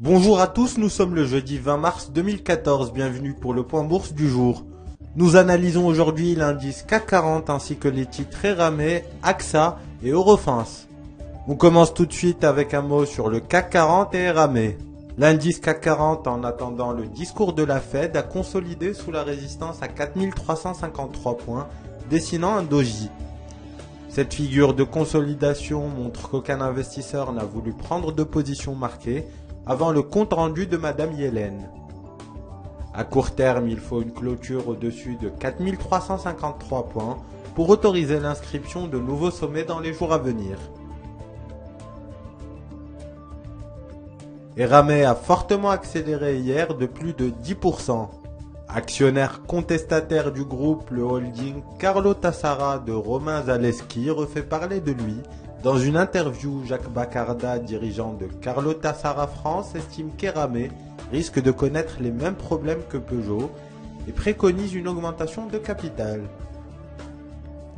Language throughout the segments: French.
Bonjour à tous, nous sommes le jeudi 20 mars 2014, bienvenue pour le point bourse du jour. Nous analysons aujourd'hui l'indice CAC 40 ainsi que les titres Eramet, AXA et Eurofins. On commence tout de suite avec un mot sur le CAC 40 et Eramet. L'indice CAC 40, en attendant le discours de la Fed, a consolidé sous la résistance à 4353 points, dessinant un doji. Cette figure de consolidation montre qu'aucun investisseur n'a voulu prendre de position marquée avant le compte rendu de Madame Yellen. À court terme, il faut une clôture au-dessus de 4353 points pour autoriser l'inscription de nouveaux sommets dans les jours à venir. Eramet a fortement accéléré hier de plus de 10%. Actionnaire contestataire du groupe, le holding Carlo Tassara de Romain Zaleski refait parler de lui. Dans une interview, Jacques Baccarda, dirigeant de Carlo Tassara France, estime qu'Eramet risque de connaître les mêmes problèmes que Peugeot et préconise une augmentation de capital.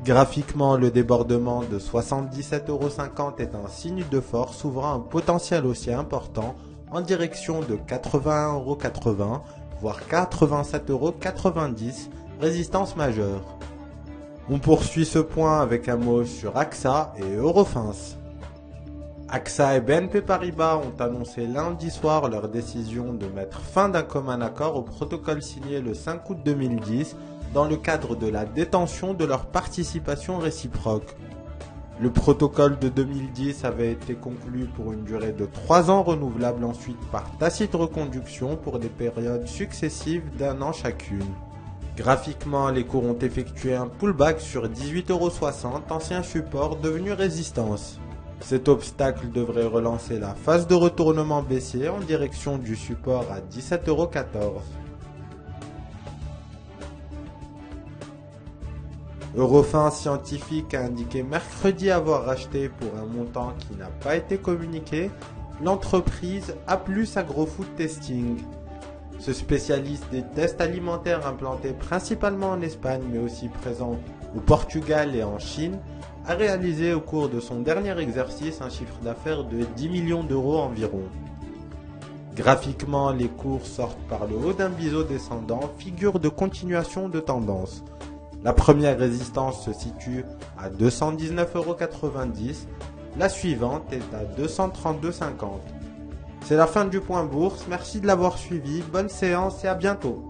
Graphiquement, le débordement de 77,50 € est un signe de force ouvrant un potentiel haussier important en direction de 81,80 €, voire 87,90 €, résistance majeure. On poursuit ce point avec un mot sur AXA et Eurofins. AXA et BNP Paribas ont annoncé lundi soir leur décision de mettre fin d'un commun accord au protocole signé le 5 août 2010 dans le cadre de la détention de leur participation réciproque. Le protocole de 2010 avait été conclu pour une durée de 3 ans renouvelable ensuite par tacite reconduction pour des périodes successives d'1 an chacune. Graphiquement, les cours ont effectué un pullback sur 18,60 €, ancien support devenu résistance. Cet obstacle devrait relancer la phase de retournement baissier en direction du support à 17,14 €. Eurofins Scientifique a indiqué mercredi avoir racheté pour un montant qui n'a pas été communiqué l'entreprise A+ Agrofood Testing. Ce spécialiste des tests alimentaires implanté principalement en Espagne mais aussi présent au Portugal et en Chine a réalisé au cours de son dernier exercice un chiffre d'affaires de 10 millions d'euros environ. Graphiquement, les cours sortent par le haut d'un biseau descendant, figure de continuation de tendance. La première résistance se situe à 219,90 €, la suivante est à 232,50 €. C'est la fin du point bourse, merci de l'avoir suivi, bonne séance et à bientôt.